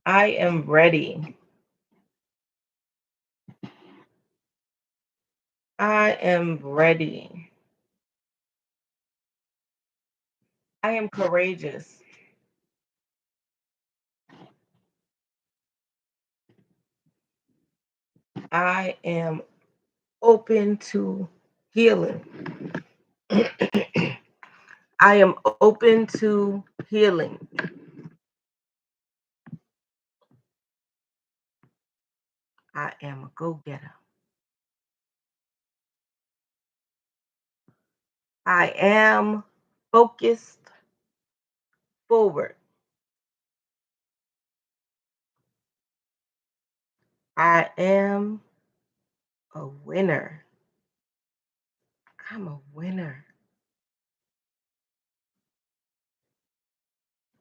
I am ready. I am ready. I am courageous. I am open to healing. I am open to healing. I am a go getter. I am focused forward. I am a winner. I'm a winner.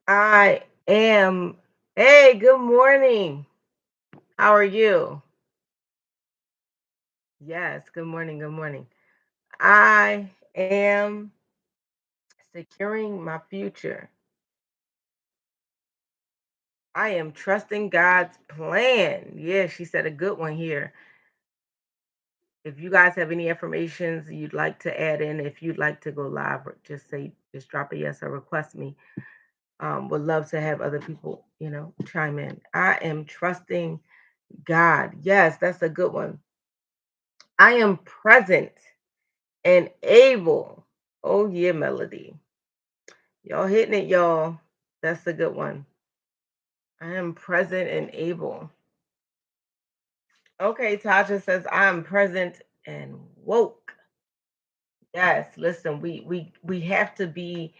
I am. Hey, good morning. How are you? Yes, good morning. Good morning. I am securing my future. I am trusting God's plan. Yeah, she said a good one here. If you guys have any affirmations you'd like to add in, if you'd like to go live, or just drop a yes or request me. Would love to have other people, chime in. I am trusting God. Yes, that's a good one. I am present and able. Oh, yeah, Melody. Y'all hitting it, y'all. That's a good one. I am present and able. Okay, Tasha says I'm present and woke. Yes, listen, we have to be,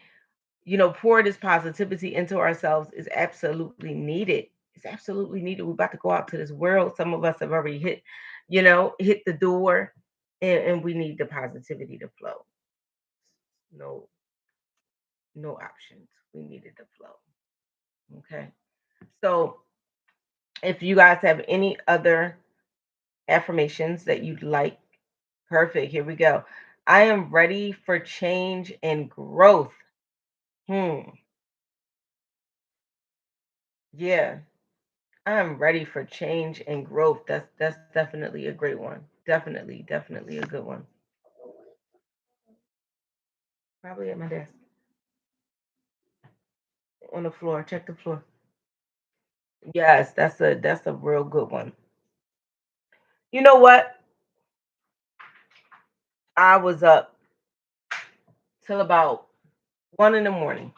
pour this positivity into ourselves is absolutely needed. It's absolutely needed. We're about to go out to this world. Some of us have already hit the door, and we need the positivity to flow. No, no options. We needed to flow. Okay. So if you guys have any other affirmations that you'd like, perfect. Here we go. I am ready for change and growth. Hmm. Yeah. I'm ready for change and growth. That's definitely a great one. Definitely, definitely a good one. Probably at my desk on the floor. Check the floor. Yes, that's a real good one. You know what? I was up till about 1 in the morning.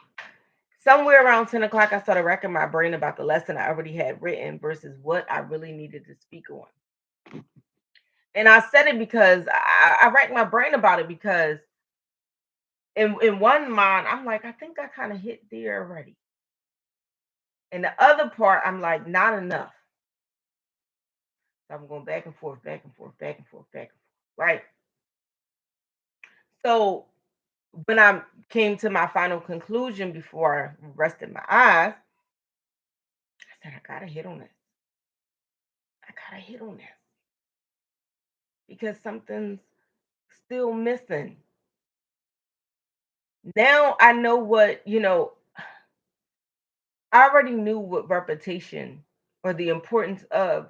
Somewhere around 10 o'clock, I started racking my brain about the lesson I already had written versus what I really needed to speak on. And I said it because I racked my brain about it because in one mind, I'm like, I think I kind of hit there already. And the other part, I'm like, not enough. So I'm going back and forth, back and forth, back and forth, back and forth. Right. So when I came to my final conclusion before I rested my eyes, I said, I gotta hit on this. I gotta hit on this because something's still missing. Now I know I already knew what repetition or the importance of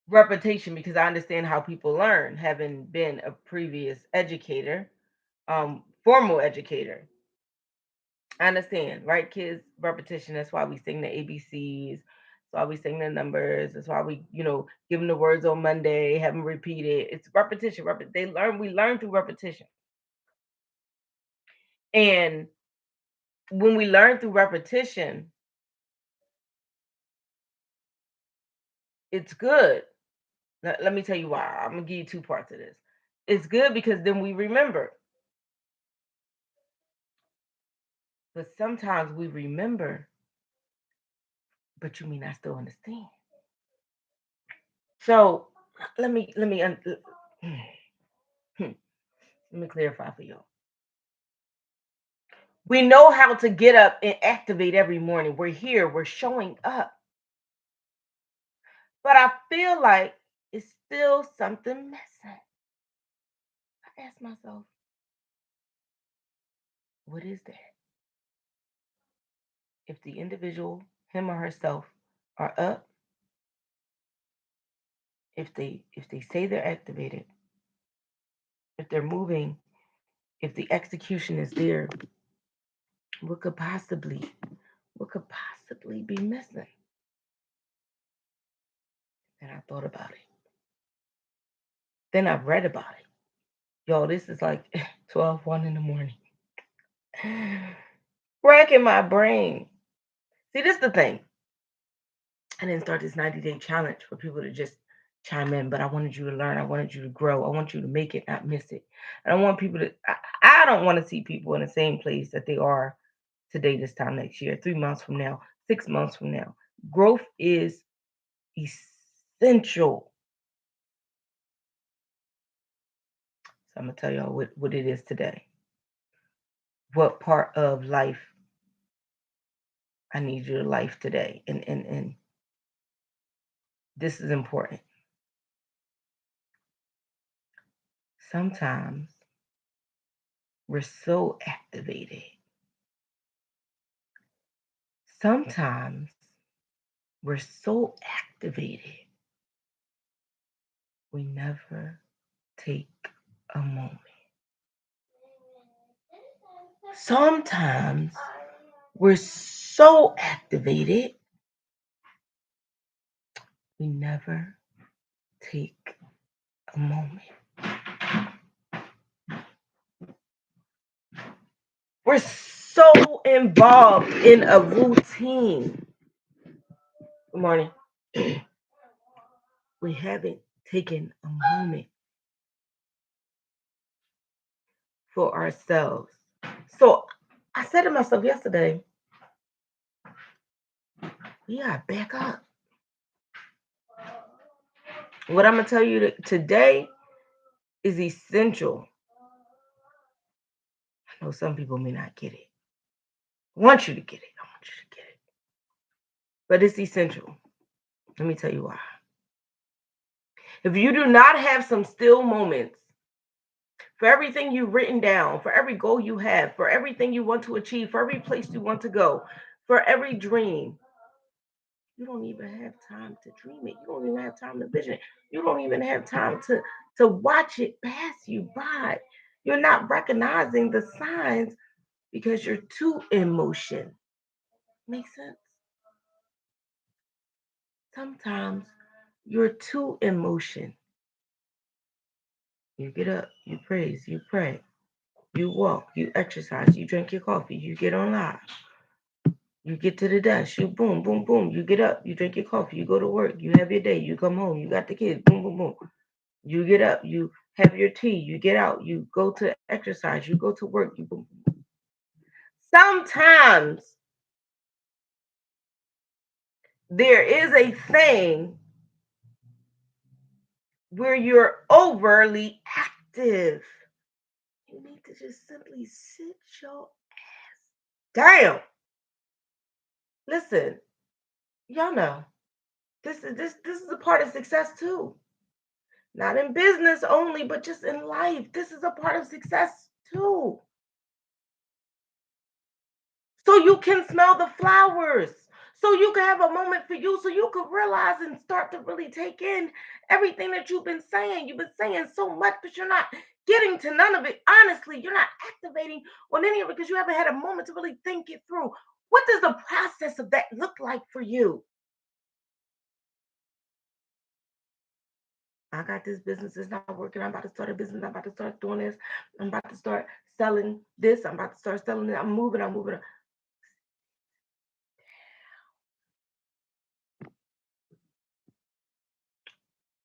repetition because I understand how people learn, having been a previous educator, formal educator. I understand, right, kids? Repetition. That's why we sing the ABCs. That's why we sing the numbers. That's why we, give them the words on Monday, have them repeat it. It's repetition. They learn. We learn through repetition. And when we learn through repetition, it's good. Let me tell you why. I'm gonna give you two parts of this. It's good because then we remember. But sometimes we remember, but you mean I still understand. So let me clarify for y'all. We know how to get up and activate every morning. We're here, we're showing up. But I feel like it's still something missing. I ask myself, what is that? If the individual him or herself are up, if they say they're activated, if they're moving, if the execution is there, what could possibly be missing? And I thought about it. Then I read about it. Yo, this is like 12, 1 in the morning. Racking my brain. See, this is the thing. I didn't start this 90-day challenge for people to just chime in, but I wanted you to learn. I wanted you to grow. I want you to make it, not miss it. And I want people to, I don't want to see people in the same place that they are today, this time next year, 3 months from now, 6 months from now. Growth is essential. So I'm going to tell y'all what it is today. What part of life I need you to life today. And this is important. Sometimes we're so activated. Sometimes we're so activated, we never take a moment. Sometimes we're so activated, we never take a moment. We're so involved in a routine. Good morning. We haven't taken a moment for ourselves. So I said to myself yesterday, we gotta back up. What I'm gonna tell you today is essential. I know some people may not get it. I want you to get it. I want you to get it. But it's essential. Let me tell you why. If you do not have some still moments for everything you've written down, for every goal you have, for everything you want to achieve, for every place you want to go, for every dream, you don't even have time to dream it. You don't even have time to vision it. You don't even have time to watch it pass you by. You're not recognizing the signs because you're too in motion. Makes sense? Sometimes you're too in motion. You get up, you praise, you pray, you walk, you exercise, you drink your coffee, you get on live. You get to the desk, you boom, boom, boom. You get up, you drink your coffee, you go to work, you have your day, you come home, you got the kids, boom, boom, boom. You get up, you have your tea, you get out, you go to exercise, you go to work, you boom, boom, boom. Sometimes there is a thing where you're overly active. You need to just simply sit your ass down. Listen, y'all know this is a part of success too. Not in business only, but just in life. This is a part of success too. So you can smell the flowers. So you can have a moment for you, so you can realize and start to really take in everything that you've been saying. You've been saying so much, but you're not getting to none of it. Honestly, you're not activating on any of it because you haven't had a moment to really think it through. What does the process of that look like for you? I got this business, it's not working. I'm about to start a business. I'm about to start doing this. I'm about to start selling this. I'm about to start selling it. I'm moving. I'm moving.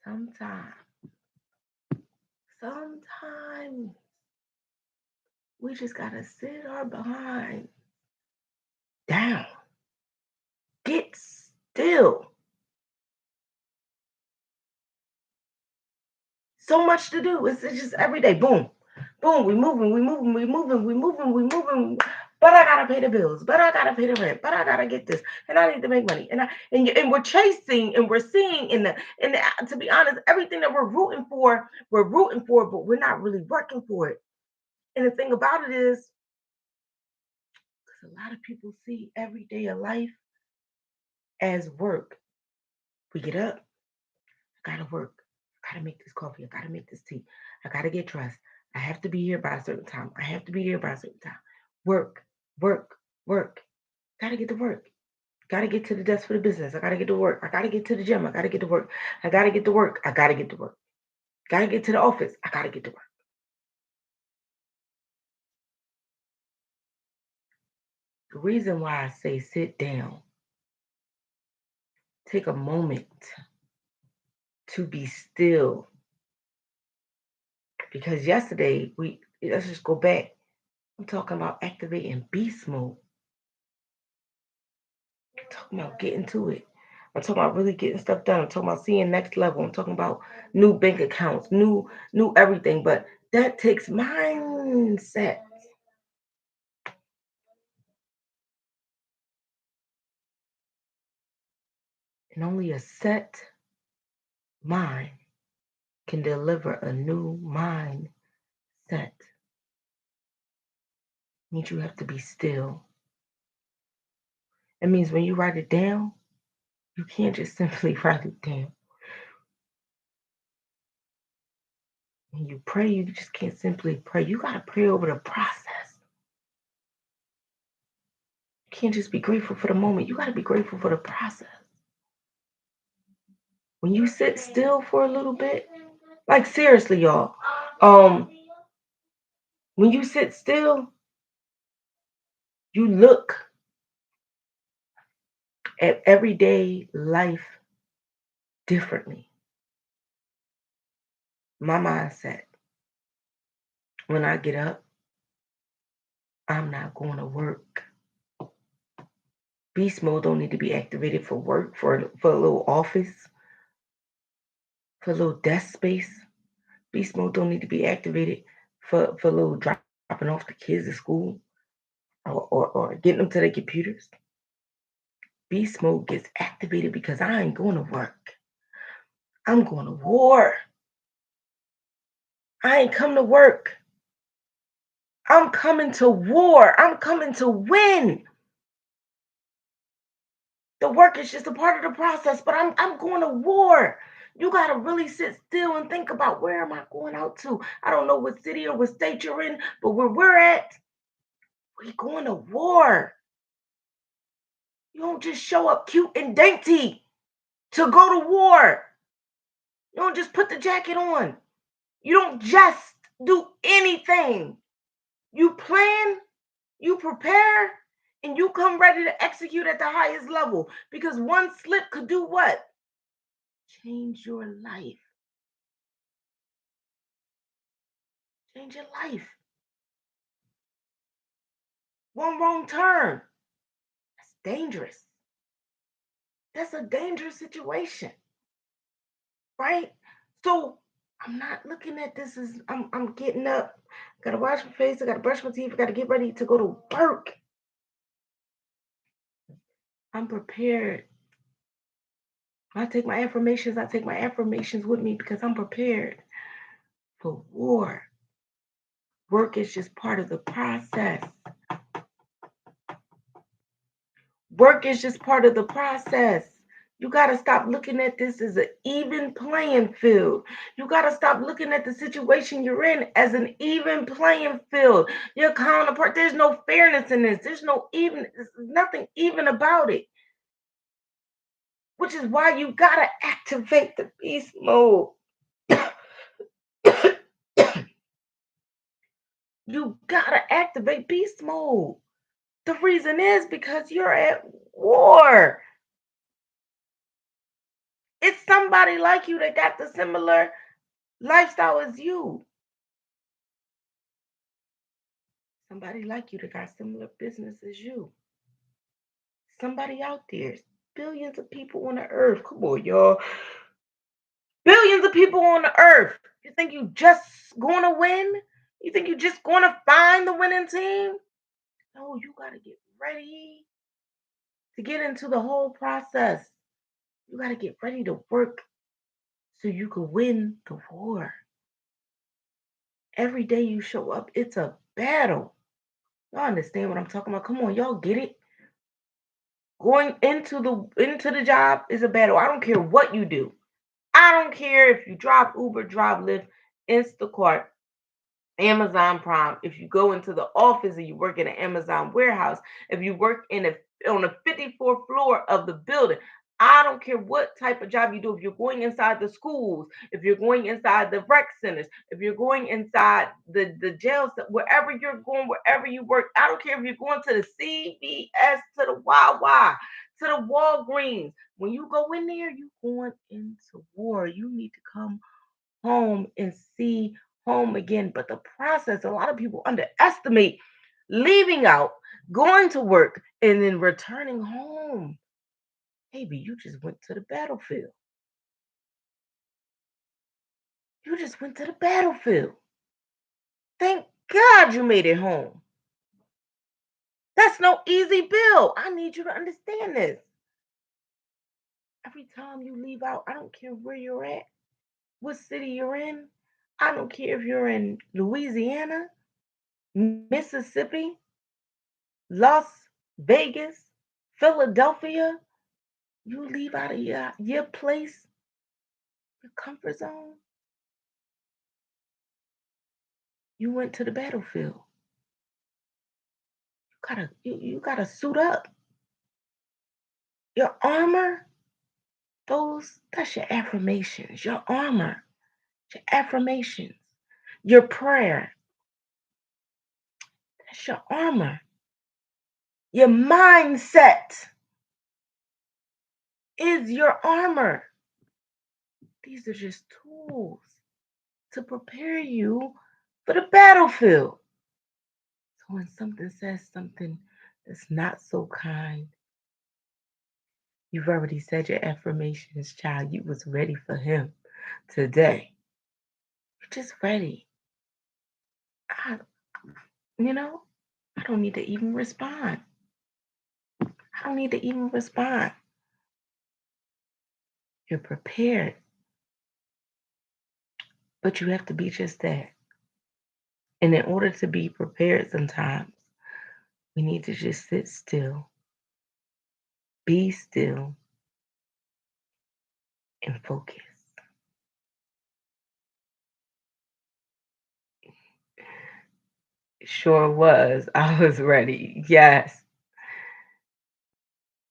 Sometimes, sometimes we just gotta sit our behind down. Get still. So much to do. It's just every day. Boom, boom. We moving. We moving. We moving. We moving. We moving. But I gotta pay the bills. But I gotta pay the rent. But I gotta get this. And I need to make money. And we're chasing and we're seeing to be honest, everything that we're rooting for, but we're not really working for it. And the thing about it is, because a lot of people see every day of life as work. We get up, I gotta work. I gotta make this coffee. I gotta make this tea. I gotta get dressed. I have to be here by a certain time. I have to be there by a certain time. Work, work, work. Gotta get to work. Gotta get to the desk for the business. I gotta get to work. I gotta get to the gym. I gotta get to work. I gotta get to work. I gotta get to work. Gotta get to the office. I gotta get to work. The reason why I say sit down, take a moment to be still. Because yesterday let's just go back. I'm talking about activating beast mode. I'm talking about getting to it. I'm talking about really getting stuff done. I'm talking about seeing next level. I'm talking about new bank accounts, new everything. But that takes mindset. And only a set mind can deliver a new mindset. It means you have to be still. It means when you write it down, you can't just simply write it down. When you pray, you just can't simply pray. You got to pray over the process. You can't just be grateful for the moment. You got to be grateful for the process. When you sit still for a little bit, like seriously, y'all, when you sit still, you look at everyday life differently. My mindset, when I get up, I'm not going to work. Beast mode don't need to be activated for work, for a little office, for a little desk space. Beast mode don't need to be activated for a little dropping off the kids at school or getting them to their computers. Beast mode gets activated because I ain't going to work. I'm going to war. I ain't come to work. I'm coming to war. I'm coming to win. The work is just a part of the process, but I'm going to war. You gotta really sit still and think about where am I going out to? I don't know what city or what state you're in, but where we're at, we're going to war. You don't just show up cute and dainty to go to war. You don't just put the jacket on. You don't just do anything. You plan, you prepare, and you come ready to execute at the highest level. Because one slip could do what? Change your life. Change your life. One wrong turn. That's dangerous. That's a dangerous situation. Right? So I'm not looking at this as I'm getting up, gotta wash my face, I gotta brush my teeth, I gotta get ready to go to work. I'm prepared. I take my affirmations with me because I'm prepared for war. Work is just part of the process. Work is just part of the process. You got to stop looking at this as an even playing field. You got to stop looking at the situation you're in as an even playing field. Your counterpart, there's no fairness in this. There's nothing even about it. Which is why you got to activate the beast mode. You got to activate beast mode. The reason is because you're at war. It's somebody like you that got the similar lifestyle as you. Somebody like you that got similar business as you. Somebody out there. Billions of people on the earth. Come on, y'all. Billions of people on the earth. You think you just gonna win? You think you just gonna find the winning team? No, you gotta get ready to get into the whole process. You gotta get ready to work so you can win the war. Every day you show up, it's a battle. Y'all understand what I'm talking about? Come on, y'all get it? Going into the job is a battle. I don't care what you do. I don't care if you drive Uber, drive Lyft, Instacart, Amazon Prime, if you go into the office and you work in an Amazon warehouse, if you work on the 54th floor of the building, I don't care what type of job you do. If you're going inside the schools, if you're going inside the rec centers, if you're going inside the jails, wherever you're going, wherever you work, I don't care if you're going to the CVS, to the Wawa, to the Walgreens. When you go in there, you're going into war. You need to come home and see home again. But the process, a lot of people underestimate leaving out, going to work, and then returning home. Maybe you just went to the battlefield. You just went to the battlefield. Thank God you made it home. That's no easy bill. I need you to understand this. Every time you leave out, I don't care where you're at, what city you're in. I don't care if you're in Louisiana, Mississippi, Las Vegas, Philadelphia. You leave out of your place, your comfort zone. You went to the battlefield. You gotta suit up. Your armor, that's your affirmations. Your armor, your affirmations, your prayer, that's your armor. Your mindset is your armor. These are just tools to prepare you for the battlefield. So when something says something that's not so kind, you've already said your affirmations, child. You was ready for him today. You're just ready. I, you know, I don't need to even respond. I don't need to even respond. You're prepared. But you have to be just that. And in order to be prepared sometimes, we need to just sit still, be still, and focus. It sure was. I was ready. Yes.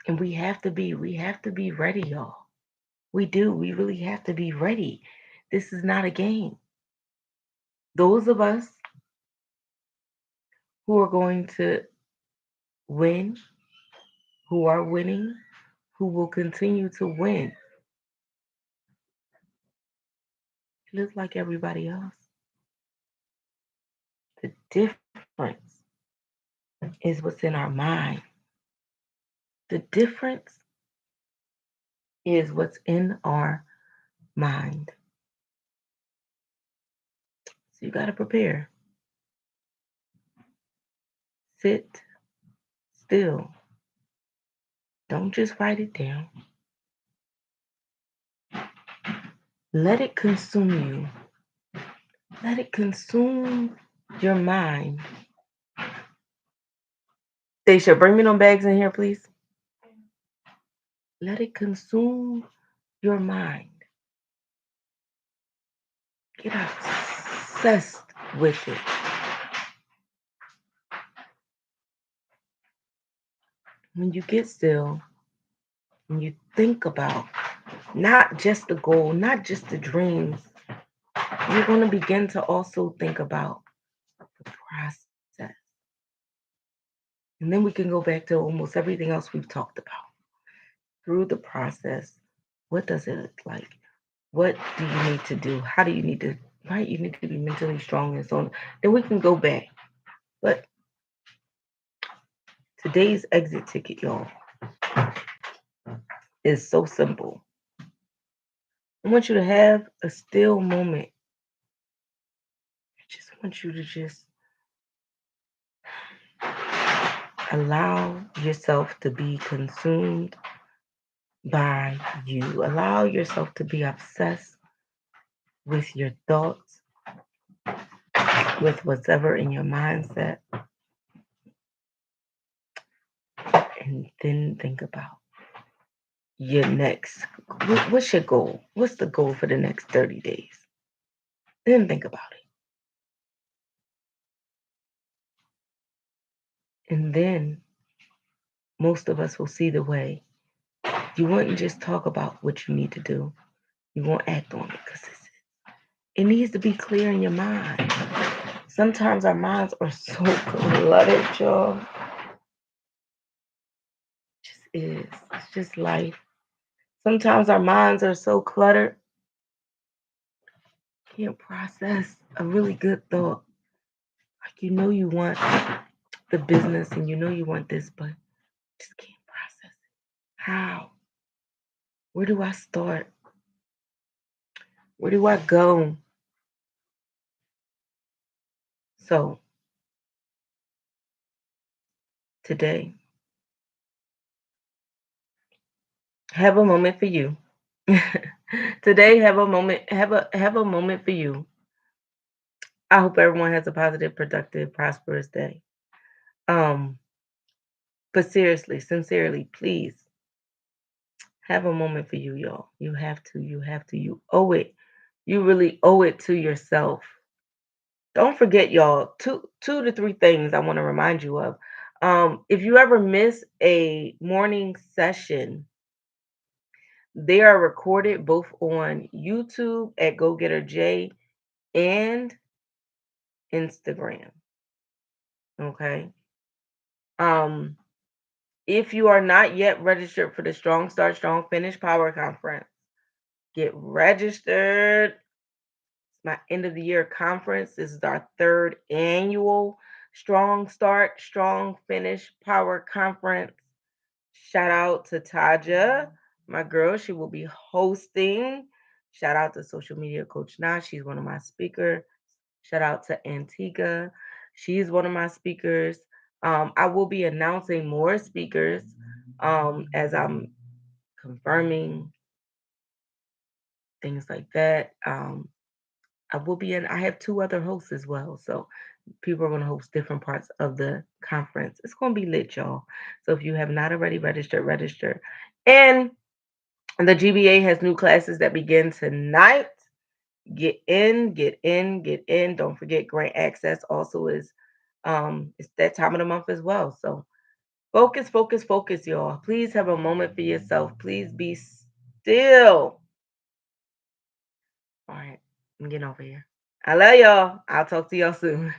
And we have to be ready, y'all. We do. We really have to be ready. This is not a game. Those of us who are going to win, who are winning, who will continue to win, look like everybody else. The difference is what's in our mind. The difference is what's in our mind. So you got to prepare. Sit still. Don't just write it down. Let it consume you. Let it consume your mind. Stacia, bring me them bags in here, please. Let it consume your mind. Get obsessed with it. When you get still, when you think about not just the goal, not just the dreams, you're going to begin to also think about the process. And then we can go back to almost everything else we've talked about. Through the process, what does it look like? What do you need to do? How do you need to, right? You need to be mentally strong and so on. Then we can go back. But today's exit ticket, y'all, is so simple. I want you to have a still moment. I just want you to just allow yourself to be consumed by you. Allow yourself to be obsessed with your thoughts, with whatever in your mindset. and then think about your next. What's your goal? What's the goal for the next 30 days? Then think about it. And then most of us will see the way. You wouldn't just talk about what you need to do. You won't act on it because it needs to be clear in your mind. Sometimes our minds are so cluttered, y'all. It just is. It's just life. Sometimes our minds are so cluttered, can't process a really good thought. Like you know you want the business and you know you want this, but just can't process it. How? Where do I start? Where do I go? So today, have a moment for you. Today, have a moment for you. I hope everyone has a positive, productive, prosperous day. Um, but seriously, sincerely, please have a moment for you, y'all. You have to, you have to, you owe it. You really owe it to yourself. Don't forget, y'all, two to three things I want to remind you of. If you ever miss a morning session, they are recorded both on YouTube at Go Getter J and Instagram. Okay. Um, if you are not yet registered for the Strong Start, Strong Finish Power Conference, get registered. It's my end of the year conference. This is our third annual Strong Start, Strong Finish Power Conference. Shout out to Taja, my girl. She will be hosting. Shout out to Social Media Coach Nash. She's one of my speakers. Shout out to Antigua. She's one of my speakers. I will be announcing more speakers as I'm confirming things like that. I will be in. I have two other hosts as well, so people are going to host different parts of the conference. It's going to be lit, y'all. So if you have not already registered, register. And the GBA has new classes that begin tonight. Get in, get in, get in. Don't forget grant access also is it's that time of the month as well. So focus, focus, focus, y'all. Please have a moment for yourself. Please be still. All right, I'm getting over here. I love y'all. I'll talk to y'all soon.